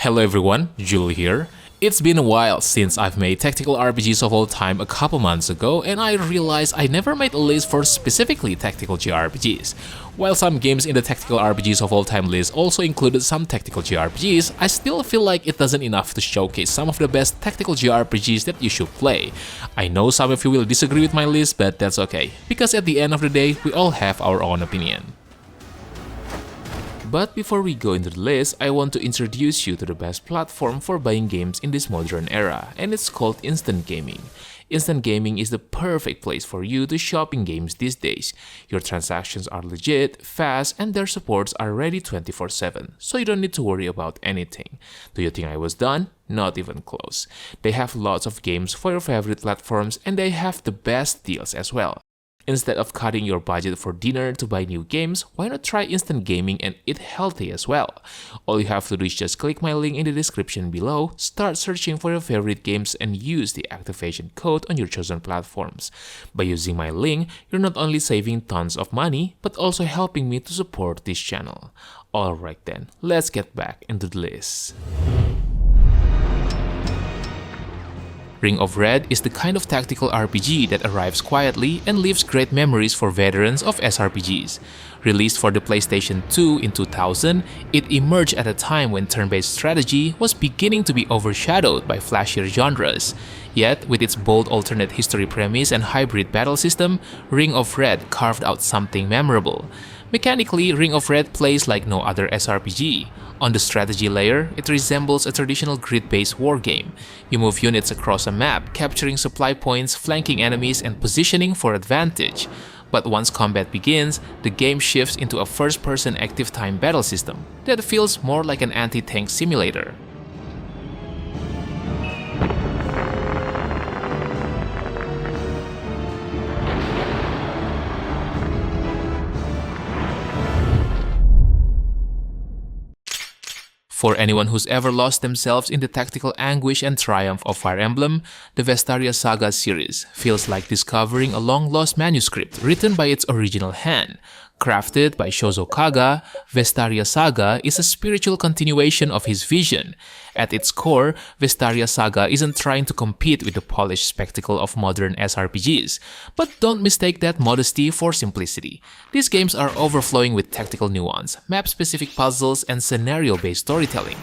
Hello everyone, Jules here. It's been a while since I've made tactical RPGs of all time a couple months ago, and I realized I never made a list for specifically tactical JRPGs. While some games in the tactical RPGs of all time list also included some tactical JRPGs, I still feel like it doesn't enough to showcase some of the best tactical JRPGs that you should play. I know some of you will disagree with my list, but that's okay, because at the end of the day, we all have our own opinion. But before we go into the list, I want to introduce you to the best platform for buying games in this modern era, and it's called instant gaming. Instant gaming is the perfect place for you to shop in games these days. Your transactions are legit, fast, and their supports are ready 24/7, so you don't need to worry about anything. Do you think I was done? Not even close. They have lots of games for your favorite platforms, and they have the best deals as well. Instead of cutting your budget for dinner to buy new games, why not try instant gaming and eat healthy as well? All you have to do is just click my link in the description below, start searching for your favorite games, and use the activation code on your chosen platforms. By using my link, you're not only saving tons of money, but also helping me to support this channel. Alright then, let's get back into the list. Ring of Red is the kind of tactical RPG that arrives quietly and leaves great memories for veterans of SRPGs. Released for the PlayStation 2 in 2000, it emerged at a time when turn-based strategy was beginning to be overshadowed by flashier genres. Yet, with its bold alternate history premise and hybrid battle system, Ring of Red carved out something memorable. Mechanically, Ring of Red plays like no other SRPG. On the strategy layer, it resembles a traditional grid-based wargame. You move units across a map, capturing supply points, flanking enemies, and positioning for advantage. But once combat begins, the game shifts into a first-person active-time battle system that feels more like an anti-tank simulator. For anyone who's ever lost themselves in the tactical anguish and triumph of Fire Emblem, the Vestaria Saga series feels like discovering a long-lost manuscript written by its original hand. Crafted by Shozo Kaga, Vestaria Saga is a spiritual continuation of his vision. At its core, Vestaria Saga isn't trying to compete with the polished spectacle of modern SRPGs, but don't mistake that modesty for simplicity. These games are overflowing with tactical nuance, map-specific puzzles, and scenario-based storytelling.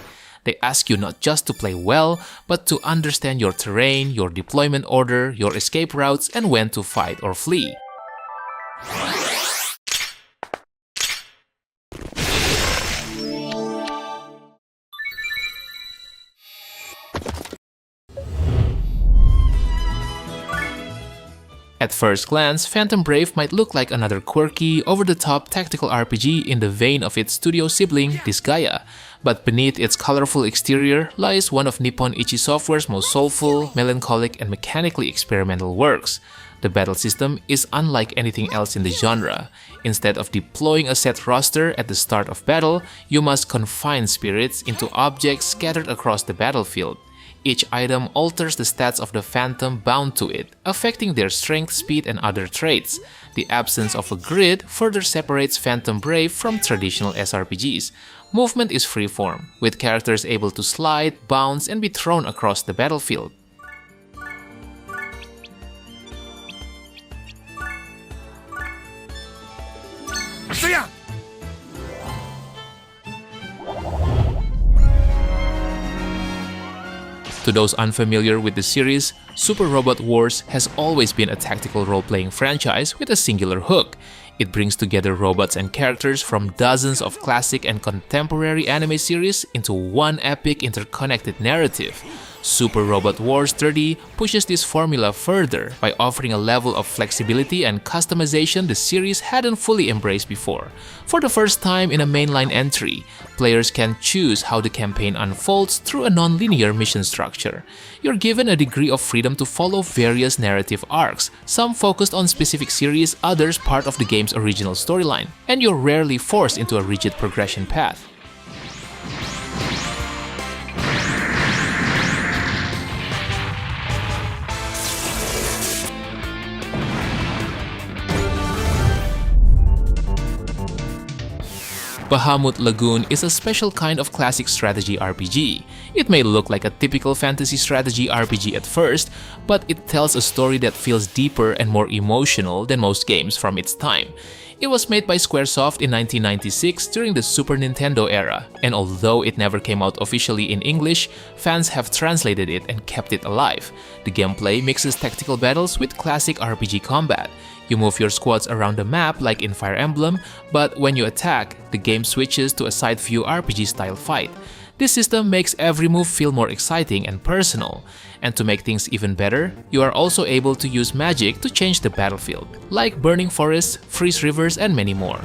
They ask you not just to play well, but to understand your terrain, your deployment order, your escape routes, and when to fight or flee. At first glance, Phantom Brave might look like another quirky, over-the-top tactical RPG in the vein of its studio sibling, Disgaea. But beneath its colorful exterior lies one of Nippon Ichi Software's most soulful, melancholic, and mechanically experimental works. The battle system is unlike anything else in the genre. Instead of deploying a set roster at the start of battle, you must confine spirits into objects scattered across the battlefield. Each item alters the stats of the Phantom bound to it, affecting their strength, speed, and other traits. The absence of a grid further separates Phantom Brave from traditional SRPGs. Movement is freeform, with characters able to slide, bounce, and be thrown across the battlefield. To those unfamiliar with the series, Super Robot Wars has always been a tactical role-playing franchise with a singular hook. It brings together robots and characters from dozens of classic and contemporary anime series into one epic interconnected narrative. Super Robot Wars 30 pushes this formula further by offering a level of flexibility and customization the series hadn't fully embraced before. For the first time in a mainline entry, players can choose how the campaign unfolds through a non-linear mission structure. You're given a degree of freedom to follow various narrative arcs, some focused on specific series, others part of the game's original storyline, and you're rarely forced into a rigid progression path. Bahamut Lagoon is a special kind of classic strategy RPG. It may look like a typical fantasy strategy RPG at first, but it tells a story that feels deeper and more emotional than most games from its time. It was made by Squaresoft in 1996 during the Super Nintendo era, and although it never came out officially in English, fans have translated it and kept it alive. The gameplay mixes tactical battles with classic RPG combat. You move your squads around the map like in Fire Emblem, but when you attack, the game switches to a side-view RPG-style fight. This system makes every move feel more exciting and personal. And to make things even better, you are also able to use magic to change the battlefield, like burning forests, freeze rivers, and many more.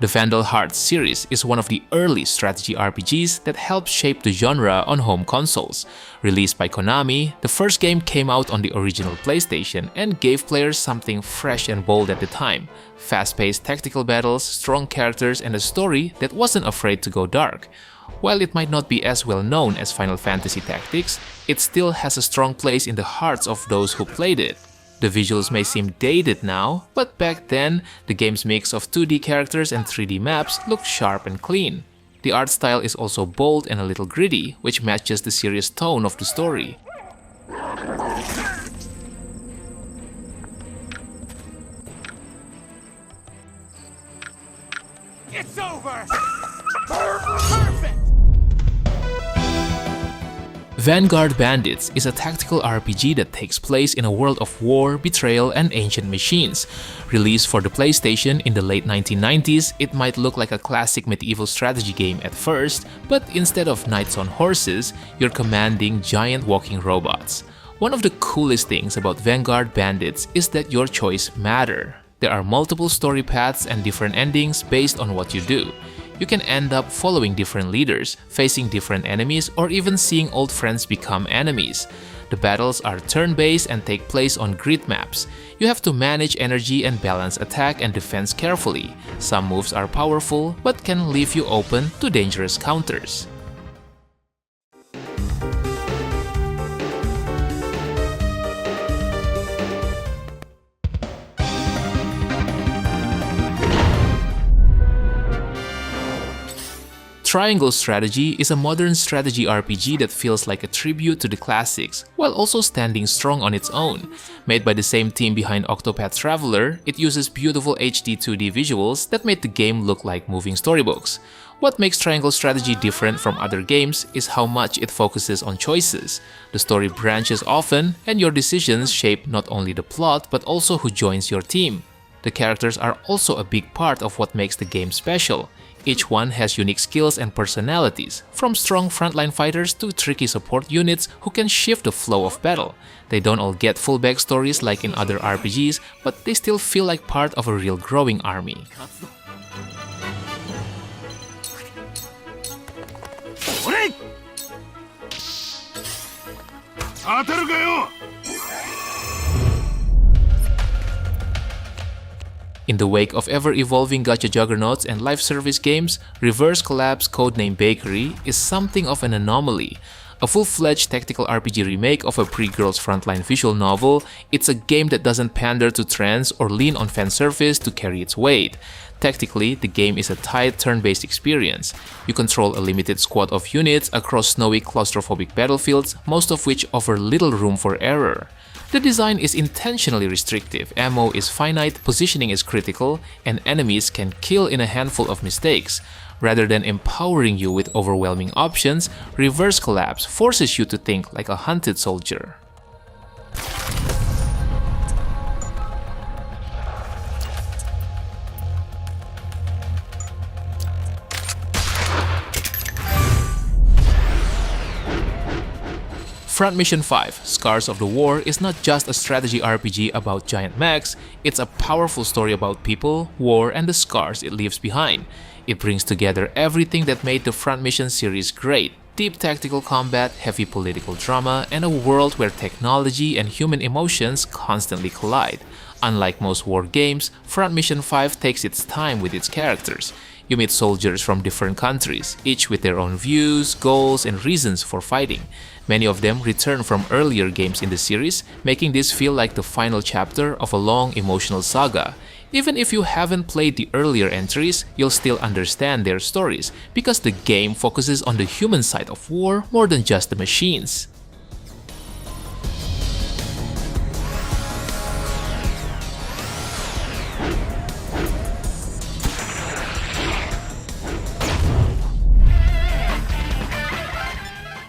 The Vandal Hearts series is one of the early strategy RPGs that helped shape the genre on home consoles. Released by Konami, the first game came out on the original PlayStation and gave players something fresh and bold at the time. Fast-paced tactical battles, strong characters, and a story that wasn't afraid to go dark. While it might not be as well known as Final Fantasy Tactics, it still has a strong place in the hearts of those who played it. The visuals may seem dated now, but back then, the game's mix of 2D characters and 3D maps looked sharp and clean. The art style is also bold and a little gritty, which matches the serious tone of the story. It's over! Perfect! Vanguard Bandits is a tactical RPG that takes place in a world of war, betrayal, and ancient machines. Released for the PlayStation in the late 1990s, it might look like a classic medieval strategy game at first, but instead of knights on horses, you're commanding giant walking robots. One of the coolest things about Vanguard Bandits is that your choice matters. There are multiple story paths and different endings based on what you do. You can end up following different leaders, facing different enemies, or even seeing old friends become enemies. The battles are turn-based and take place on grid maps. You have to manage energy and balance attack and defense carefully. Some moves are powerful, but can leave you open to dangerous counters. Triangle Strategy is a modern strategy RPG that feels like a tribute to the classics, while also standing strong on its own. Made by the same team behind Octopath Traveler, it uses beautiful HD 2D visuals that made the game look like moving storybooks. What makes Triangle Strategy different from other games is how much it focuses on choices. The story branches often, and your decisions shape not only the plot but also who joins your team. The characters are also a big part of what makes the game special. Each one has unique skills and personalities, from strong frontline fighters to tricky support units who can shift the flow of battle. They don't all get full backstories like in other RPGs, but they still feel like part of a real growing army. In the wake of ever-evolving gacha juggernauts and live service games, Reverse Collab's codename Bakery is something of an anomaly. A full-fledged tactical RPG remake of a pre-Girls Frontline visual novel, it's a game that doesn't pander to trends or lean on fan service to carry its weight. Tactically, the game is a tight turn-based experience. You control a limited squad of units across snowy claustrophobic battlefields, most of which offer little room for error. The design is intentionally restrictive, ammo is finite, positioning is critical, and enemies can kill in a handful of mistakes. Rather than empowering you with overwhelming options, Reverse Collapse forces you to think like a hunted soldier. Front Mission 5, Scars of the War is not just a strategy RPG about giant mechs, it's a powerful story about people, war, and the scars it leaves behind. It brings together everything that made the Front Mission series great: deep tactical combat, heavy political drama, and a world where technology and human emotions constantly collide. Unlike most war games, Front Mission 5 takes its time with its characters. You meet soldiers from different countries, each with their own views, goals, and reasons for fighting. Many of them return from earlier games in the series, making this feel like the final chapter of a long emotional saga. Even if you haven't played the earlier entries, you'll still understand their stories, because the game focuses on the human side of war more than just the machines.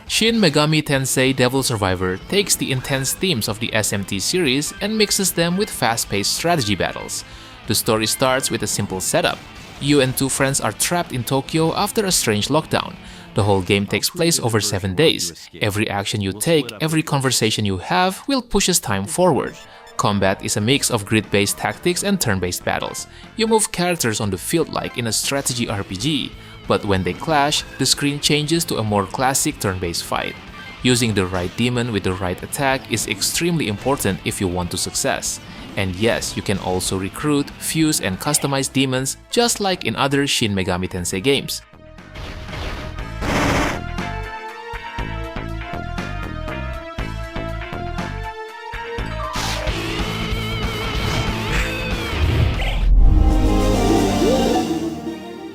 Shin Megami Tensei Devil Survivor takes the intense themes of the SMT series and mixes them with fast-paced strategy battles. The story starts with a simple setup. You and two friends are trapped in Tokyo after a strange lockdown. The whole game takes place over 7 days. Every action you take, every conversation you have will pushes time forward. Combat is a mix of grid-based tactics and turn-based battles. You move characters on the field like in a strategy RPG. But when they clash, the screen changes to a more classic turn-based fight. Using the right demon with the right attack is extremely important if you want to success. And yes, you can also recruit, fuse, and customize demons just like in other Shin Megami Tensei games.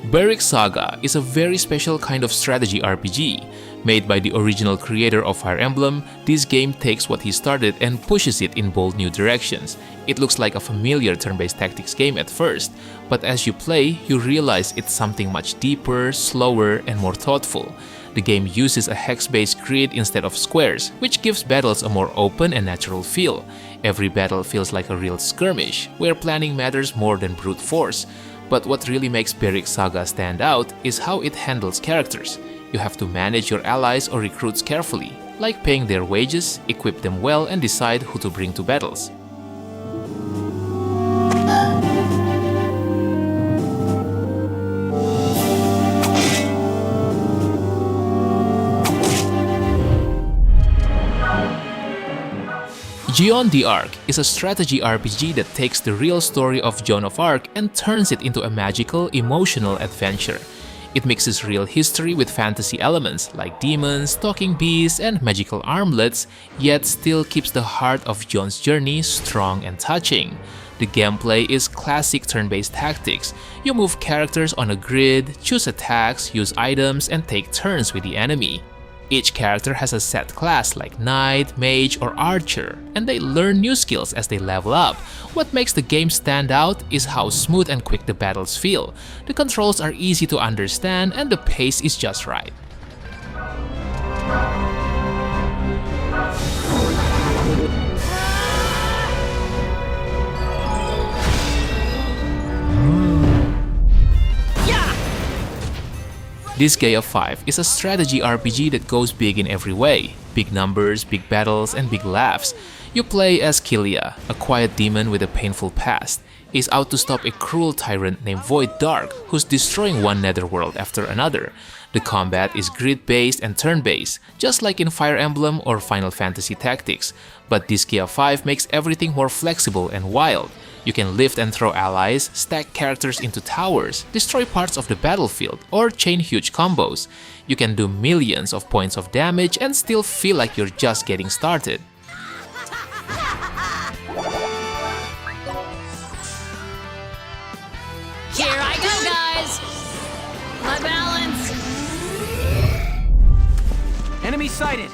Berwick Saga is a very special kind of strategy RPG. Made by the original creator of Fire Emblem, this game takes what he started and pushes it in bold new directions. It looks like a familiar turn-based tactics game at first, but as you play, you realize it's something much deeper, slower, and more thoughtful. The game uses a hex-based grid instead of squares, which gives battles a more open and natural feel. Every battle feels like a real skirmish, where planning matters more than brute force. But what really makes Berwick Saga stand out is how it handles characters. You have to manage your allies or recruits carefully, like paying their wages, equip them well, and decide who to bring to battles. Jeanne the Arc is a strategy RPG that takes the real story of Joan of Arc and turns it into a magical, emotional adventure. It mixes real history with fantasy elements like demons, talking beasts, and magical armlets, yet still keeps the heart of Joan's journey strong and touching. The gameplay is classic turn-based tactics. You move characters on a grid, choose attacks, use items, and take turns with the enemy. Each character has a set class like Knight, Mage, or Archer, and they learn new skills as they level up. What makes the game stand out is how smooth and quick the battles feel. The controls are easy to understand and the pace is just right. Disgaea 5 is a strategy RPG that goes big in every way. Big numbers, big battles, and big laughs. You play as Kilia, a quiet demon with a painful past. He's out to stop a cruel tyrant named Void Dark, who's destroying one netherworld after another. The combat is grid-based and turn-based, just like in Fire Emblem or Final Fantasy Tactics. But Disgaea 5 makes everything more flexible and wild. You can lift and throw allies, stack characters into towers, destroy parts of the battlefield, or chain huge combos. You can do millions of points of damage and still feel like you're just getting started. Here I go, guys! My balance! Enemy sighted!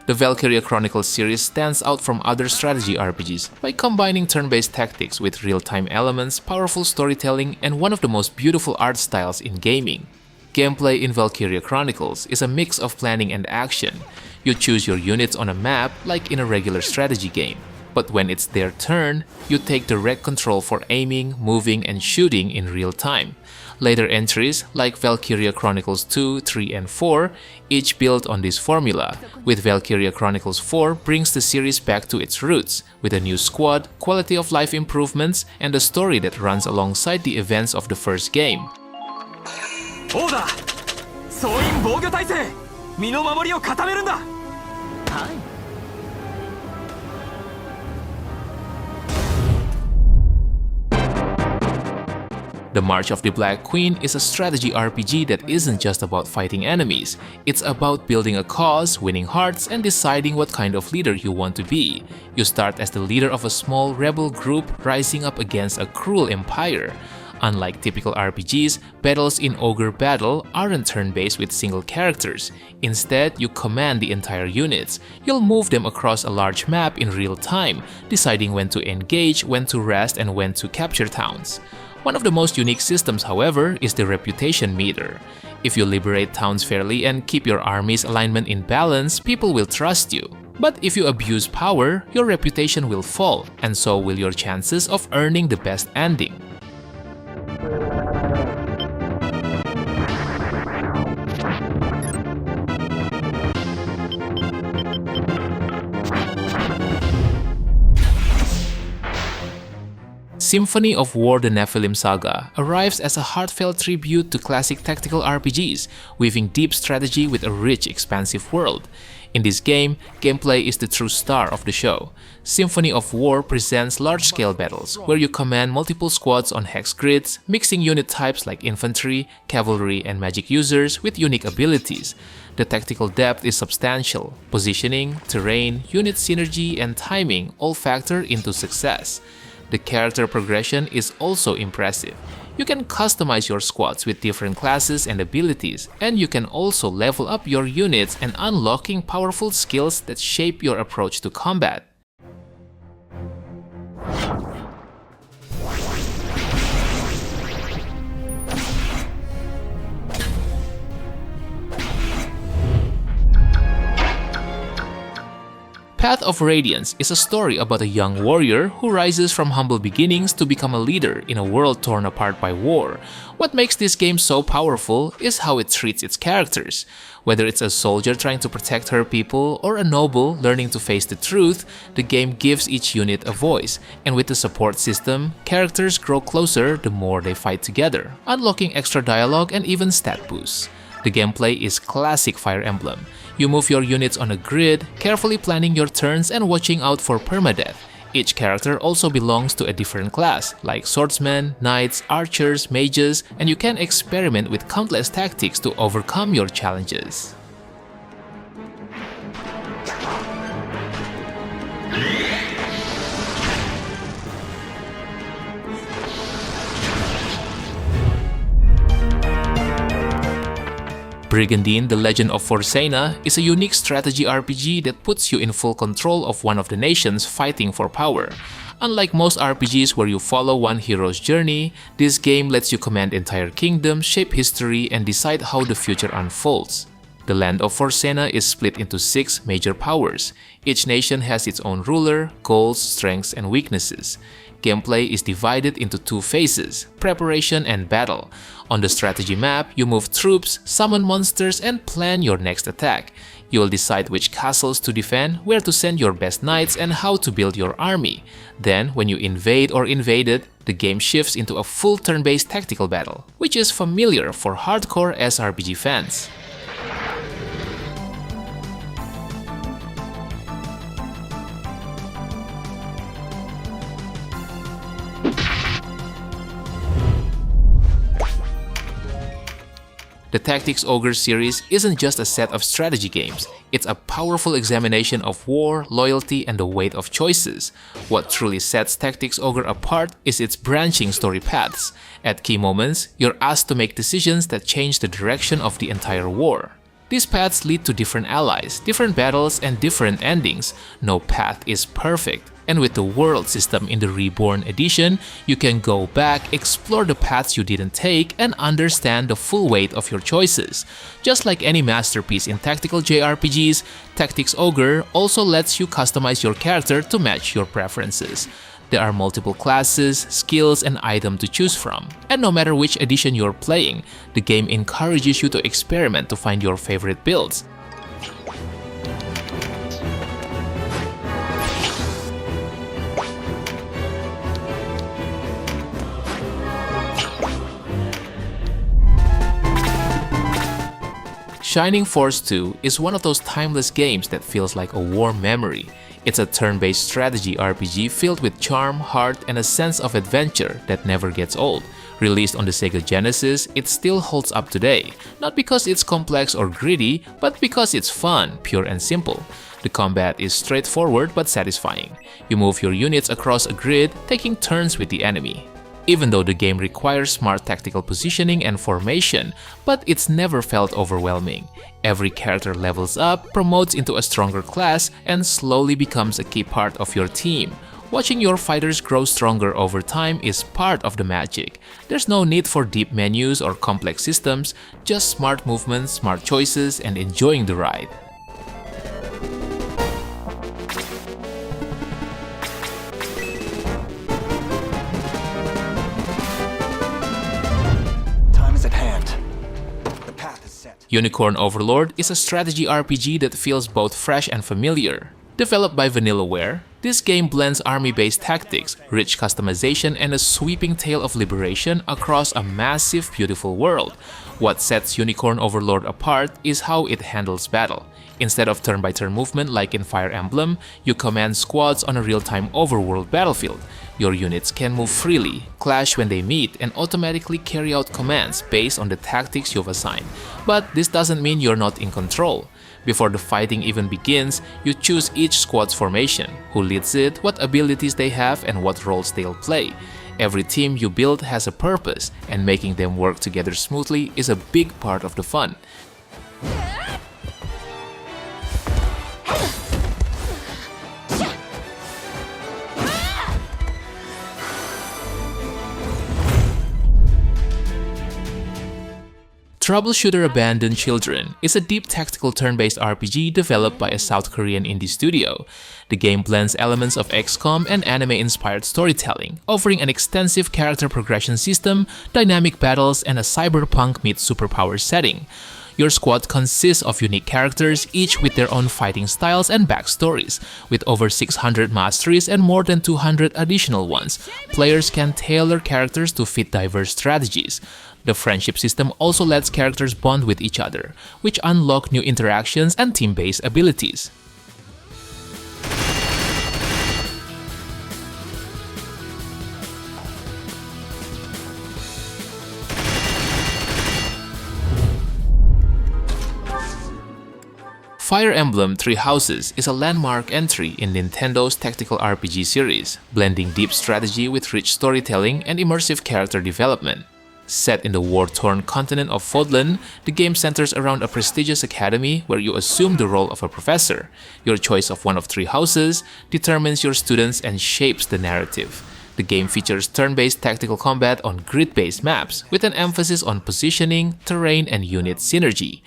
The Valkyria Chronicles series stands out from other strategy RPGs by combining turn-based tactics with real-time elements, powerful storytelling, and one of the most beautiful art styles in gaming. Gameplay in Valkyria Chronicles is a mix of planning and action. You choose your units on a map like in a regular strategy game. But when it's their turn, you take direct control for aiming, moving, and shooting in real time. Later entries, like Valkyria Chronicles 2, 3, and 4, each build on this formula, with Valkyria Chronicles 4 brings the series back to its roots, with a new squad, quality of life improvements, and a story that runs alongside the events of the first game. Order! 総員防御体制！身の守りを固めるんだ！はい。The March of the Black Queen is a strategy RPG that isn't just about fighting enemies. It's about building a cause, winning hearts, and deciding what kind of leader you want to be. You start as the leader of a small rebel group rising up against a cruel empire. Unlike typical RPGs, battles in Ogre Battle aren't turn-based with single characters. Instead, you command the entire units. You'll move them across a large map in real time, deciding when to engage, when to rest, and when to capture towns. One of the most unique systems, however, is the reputation meter. If you liberate towns fairly and keep your army's alignment in balance, people will trust you. But if you abuse power, your reputation will fall, and so will your chances of earning the best ending. Symphony of War: The Nephilim Saga arrives as a heartfelt tribute to classic tactical RPGs, weaving deep strategy with a rich, expansive world. In this game, gameplay is the true star of the show. Symphony of War presents large-scale battles, where you command multiple squads on hex grids, mixing unit types like infantry, cavalry, and magic users with unique abilities. The tactical depth is substantial. Positioning, terrain, unit synergy, and timing all factor into success. The character progression is also impressive. You can customize your squads with different classes and abilities, and you can also level up your units and unlocking powerful skills that shape your approach to combat. Path of Radiance is a story about a young warrior who rises from humble beginnings to become a leader in a world torn apart by war. What makes this game so powerful is how it treats its characters. Whether it's a soldier trying to protect her people or a noble learning to face the truth, the game gives each unit a voice, and with the support system, characters grow closer the more they fight together, unlocking extra dialogue and even stat boosts. The gameplay is classic Fire Emblem. You move your units on a grid, carefully planning your turns and watching out for permadeath. Each character also belongs to a different class, like swordsmen, knights, archers, mages, and you can experiment with countless tactics to overcome your challenges. Brigandine: The Legend of Forsena is a unique strategy RPG that puts you in full control of one of the nations fighting for power. Unlike most RPGs where you follow one hero's journey, this game lets you command entire kingdoms, shape history, and decide how the future unfolds. The land of Forsena is split into 6 major powers. Each nation has its own ruler, goals, strengths, and weaknesses. Gameplay is divided into 2 phases, preparation and battle. On the strategy map, you move troops, summon monsters, and plan your next attack. You will decide which castles to defend, where to send your best knights, and how to build your army. Then, when you invade or invaded, the game shifts into a full turn-based tactical battle, which is familiar for hardcore SRPG fans. The Tactics Ogre series isn't just a set of strategy games, it's a powerful examination of war, loyalty, and the weight of choices. What truly sets Tactics Ogre apart is its branching story paths. At key moments, you're asked to make decisions that change the direction of the entire war. These paths lead to different allies, different battles, and different endings. No path is perfect. And with the world system in the Reborn edition, you can go back, explore the paths you didn't take, and understand the full weight of your choices. Just like any masterpiece in tactical JRPGs, Tactics Ogre also lets you customize your character to match your preferences. There are multiple classes, skills, and items to choose from. And no matter which edition you're playing, the game encourages you to experiment to find your favorite builds. Shining Force 2 is one of those timeless games that feels like a warm memory. It's a turn-based strategy RPG filled with charm, heart, and a sense of adventure that never gets old. Released on the Sega Genesis, it still holds up today, not because it's complex or gritty, but because it's fun, pure and simple. The combat is straightforward but satisfying. You move your units across a grid, taking turns with the enemy. Even though the game requires smart tactical positioning and formation, but it's never felt overwhelming. Every character levels up, promotes into a stronger class, and slowly becomes a key part of your team. Watching your fighters grow stronger over time is part of the magic. There's no need for deep menus or complex systems, just smart movements, smart choices, and enjoying the ride. Unicorn Overlord is a strategy RPG that feels both fresh and familiar. Developed by Vanillaware, this game blends army-based tactics, rich customization, and a sweeping tale of liberation across a massive, beautiful world. What sets Unicorn Overlord apart is how it handles battle. Instead of turn-by-turn movement like in Fire Emblem, you command squads on a real-time overworld battlefield. Your units can move freely, clash when they meet, and automatically carry out commands based on the tactics you've assigned. But this doesn't mean you're not in control. Before the fighting even begins, you choose each squad's formation, who leads it, what abilities they have, and what roles they'll play. Every team you build has a purpose, and making them work together smoothly is a big part of the fun. Troubleshooter Abandoned Children is a deep tactical turn-based RPG developed by a South Korean indie studio. The game blends elements of XCOM and anime-inspired storytelling, offering an extensive character progression system, dynamic battles, and a cyberpunk meets superpower setting. Your squad consists of unique characters, each with their own fighting styles and backstories. With over 600 masteries and more than 200 additional ones, players can tailor characters to fit diverse strategies. The friendship system also lets characters bond with each other, which unlock new interactions and team-based abilities. Fire Emblem Three Houses is a landmark entry in Nintendo's tactical RPG series, blending deep strategy with rich storytelling and immersive character development. Set in the war-torn continent of Fodlan, the game centers around a prestigious academy where you assume the role of a professor. Your choice of one of three houses determines your students and shapes the narrative. The game features turn-based tactical combat on grid-based maps, with an emphasis on positioning, terrain, and unit synergy.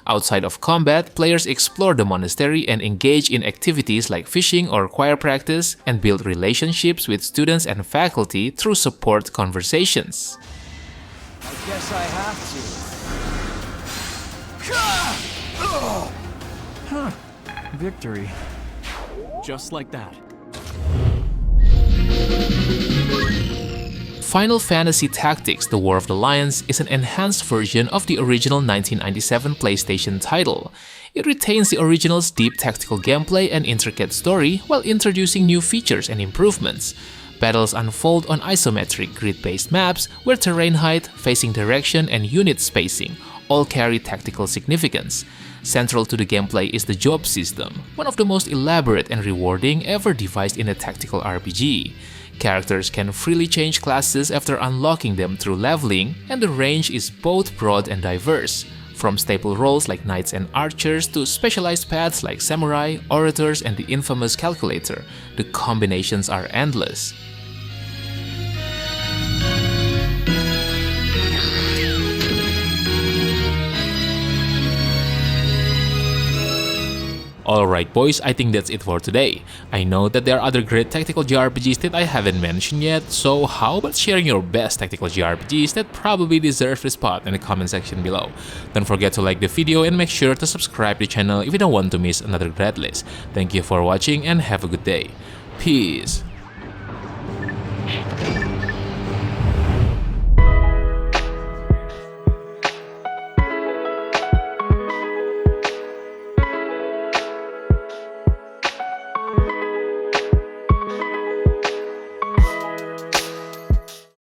Outside of combat, players explore the monastery and engage in activities like fishing or choir practice, and build relationships with students and faculty through support conversations. I guess I have to. Victory. Just like that. Final Fantasy Tactics: The War of the Lions is an enhanced version of the original 1997 PlayStation title. It retains the original's deep tactical gameplay and intricate story while introducing new features and improvements. Battles unfold on isometric grid-based maps where terrain height, facing direction, and unit spacing all carry tactical significance. Central to the gameplay is the job system, one of the most elaborate and rewarding ever devised in a tactical RPG. Characters can freely change classes after unlocking them through leveling, and the range is both broad and diverse. From staple roles like knights and archers to specialized paths like samurai, orators, and the infamous calculator, the combinations are endless. Alright boys, I think that's it for today. I know that there are other great tactical JRPGs that I haven't mentioned yet, so how about sharing your best tactical JRPGs that probably deserve a spot in the comment section below. Don't forget to like the video and make sure to subscribe to the channel if you don't want to miss another great list. Thank you for watching and have a good day. Peace.